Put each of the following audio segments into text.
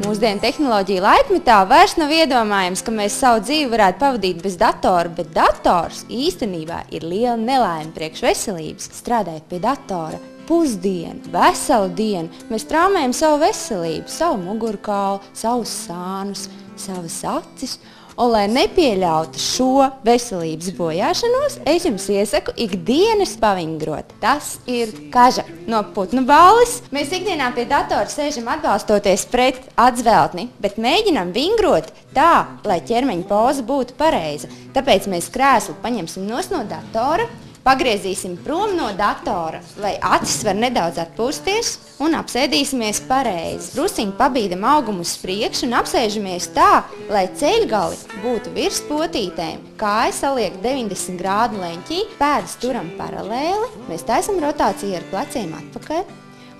Mūsdienu tehnoloģiju laikmetā vairs nav iedomājams, ka mēs savu dzīvi varētu pavadīt bez datora, bet dators īstenībā ir liela nelaime priekš veselības. Strādājot pie datora pusdienu, veselu dienu, mēs traumējam savu veselību, savu mugurkaulu, savus sānus, savas acis. Un, lai nepieļautu šo veselības bojāšanos, es jums iesaku ikdienas pavingrot. Tas ir kaža no putnu balles. Mēs ikdienā pie datora sēžam atbalstoties pret atzveltni, bet mēģinam vingrot tā, lai ķermeņa poza būtu pareiza. Tāpēc mēs krēslu paņemsim no datora, pagriezīsim prom no datora, lai acis var nedaudz atpūsties un apsēdīsimies pareizi. Drusiņi pabīdam augumu uz priekšu un apsēžamies tā, lai ceļgali būtu virs potītēm. Kāja saliek 90 grādu leņķī, pēdas turam paralēli, mēs taisam rotāciju ar pleciem atpakaļ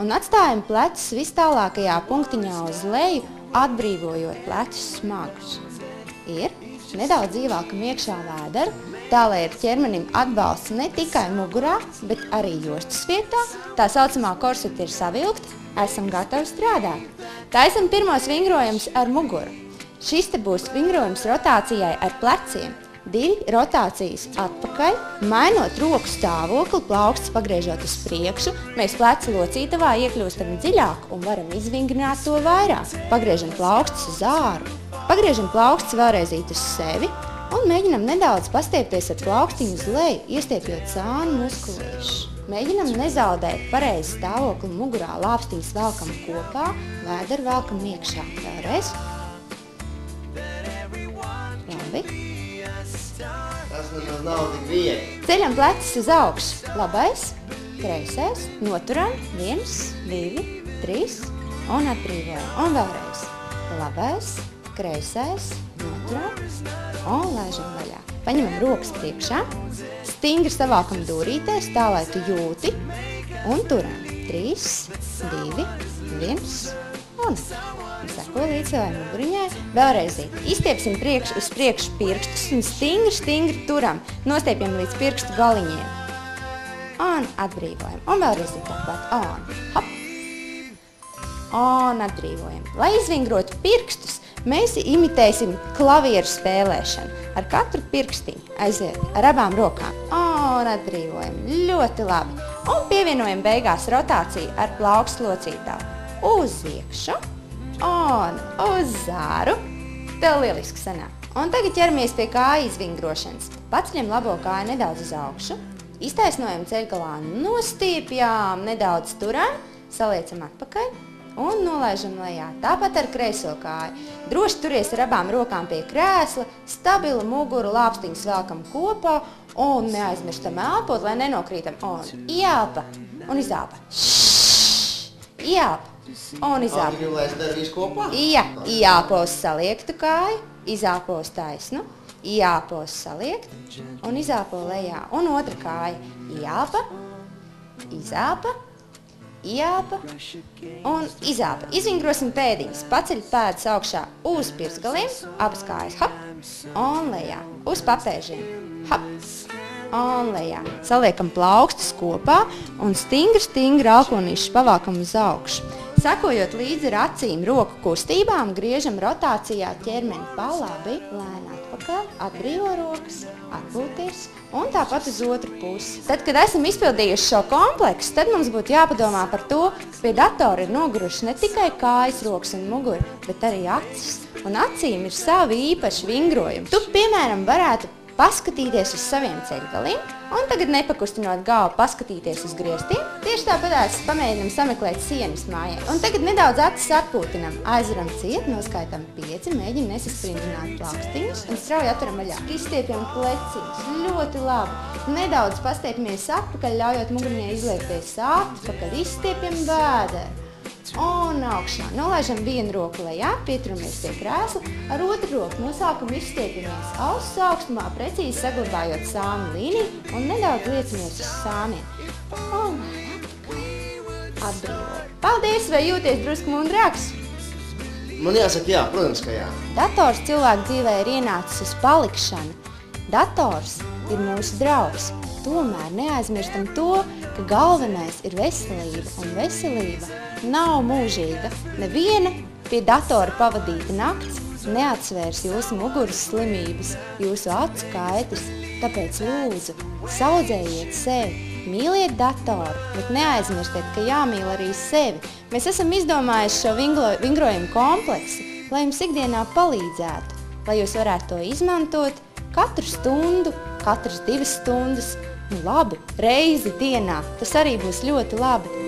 un atstājam plecus vis tālākajā punktiņā uz leju, atbrīvojot plecus smagus. Ir nedaudz ievelkam iekšā vēderu, tā, lai ar ķermenim atbalsts ne tikai mugurā, bet arī jostas vietā. Tā saucamā korseta ir savilkta, esam gatavi strādāt. Taisam pirmos vingrojumus ar muguru. Šis te būs vingrojums rotācijai ar pleciem. 2 rotācijas atpakaļ, mainot roku stāvokli, plauksts pagriežot uz priekšu, mēs pleca locītavā iekļūstam dziļāk un varam izvingrināt to vairāk. Pagriežam plaukstus uz āru, pagriežam plaukstus vēlreizīt uz sevi, un mēģinam nedaudz pastiepties ar plaukstiņu uz leju, iestiepjot sānu muskulīšus. Mēģinam nezaudēt pareizi stāvokli mugurā, lāpstiņas velkam kopā, vēderu velkam iekšā. Vēlreiz. Labi. Tas nemaz nav tik viegli. Ceļam plecis uz augšu. Labais, kreisais, noturam. 1, 2, 3 un atbrīvojam. Un vēlreiz. Labais, kreisais, noturam. Un laižam vaļā. Paņemam rokas priekšā, stingri savākam dūrītēs, tā, lai tu jūti, un turam. 3, 2, 1, un seko līdz savai muguriņai. Vēlreizīt. Izstiepsim uz priekšu pirkstus un stingri turam. Nostiepjam līdz pirkstu galiņiem. Un atbrīvojam. Un vēlreizīt tāpat. Un, hop. Un atbrīvojam. Lai izvingrotu pirkstus, mēs imitēsim klavieru spēlēšanu. Ar katru pirkstiņu aiziet ar abām rokām. Un atbrīvojam. Ļoti labi. Un pievienojam beigās rotāciju ar plaukstu locītāju. Uz iekšu un uz āru. Tev lieliski sanāk. Un tagad ķeramies pie kāju izvingrošanas. Paceļam labo kāju nedaudz uz augšu. Iztaisnojam ceļgalā, nostiepjām, nedaudz turam, saliecam atpakaļ. Un nolaižam lejā. Tāpat ar kreiso kāju. Droši turies ar abām rokām pie krēsla, stabilu muguru, lāpstiņus velkam kopā un neaizmirstam elpot, lai nenokrītam. Un ielpa un izelpa. Ielpa un izelpa. Gribu, lai es daru visu kopā? Jā, ielpos saliektu kāju, izelpos taisnu, ielpos saliekt un izelpo lejā. Un otra kāja. Ielpa, izelpa. Ielpa un izelpa. Izvingrosim pēdiņas. Paceļ pēdas augšā uz pirksgaliem, abas kājas, hop, un lejā. Uz papēžiem, hop, un lejā. Saliekam plaukstus kopā un stingri alkonīšus pavākam uz augšu. Sakojot līdzi ar acīm roku kustībām, griežam rotācijā ķermeni pa labi, lēni atpakaļ, atbrīvo rokas, atpūties un tāpat uz otru pusi. Tad, kad esam izpildījuši šo kompleksu, tad mums būtu jāpadomā par to, ka pie datora ir noguruši ne tikai kājas, rokas un muguri, bet arī acis. Un acīm ir savi īpaši vingrojumi. Tu, piemēram, varētu paskatīties uz saviem ceļgaliem un tagad nepakustinot galvu paskatīties uz griestiem. Tieši tāpatās pamēģinam sameklēt sienas mājai. Un tagad nedaudz acis atpūtinam. Aizveram ciet, noskaitam 5, mēģinam nesasprindzināt plaukstiņus un strauji atveram vaļā. Izstiepjam pleciņus. Ļoti labi. Nedaudz pastiepamies atpakaļ, ļaujot muguriņai izliekties atpakaļ. Izstiepjam vēderu. Un augšā. Nolaižam vienu roku lejā, pieturamies pie krēsla, ar otru roku no sākuma izstiepamies auss augstumā, precīzi saglabājot sānu līniju un nedaudz liecamies uz sāniem. Un atbrīvojam. Paldies, vai jūties drusku mundrāks? Man jāsaka jā, protams, ka jā. Dators cilvēku dzīvē ir ienācis uz palikšanu. Dators ir mūsu draugs. Tomēr neaizmirstam to, ka galvenais ir veselība, un veselība nav mūžīga. Neviena Pie datora pavadīta nakts neatsvērs jūsu muguras slimības, jūsu acu kaitas, tāpēc lūdzu, saudzējiet sevi, mīliet datoru, bet neaizmirstiet, ka jāmīl arī sevi. Mēs esam izdomājuši šo vingrojumu kompleksu, lai jums ikdienā palīdzētu, lai jūs varētu to izmantot katru stundu, katras 2 stundas, labi, reizi dienā. Tas arī būs ļoti labi.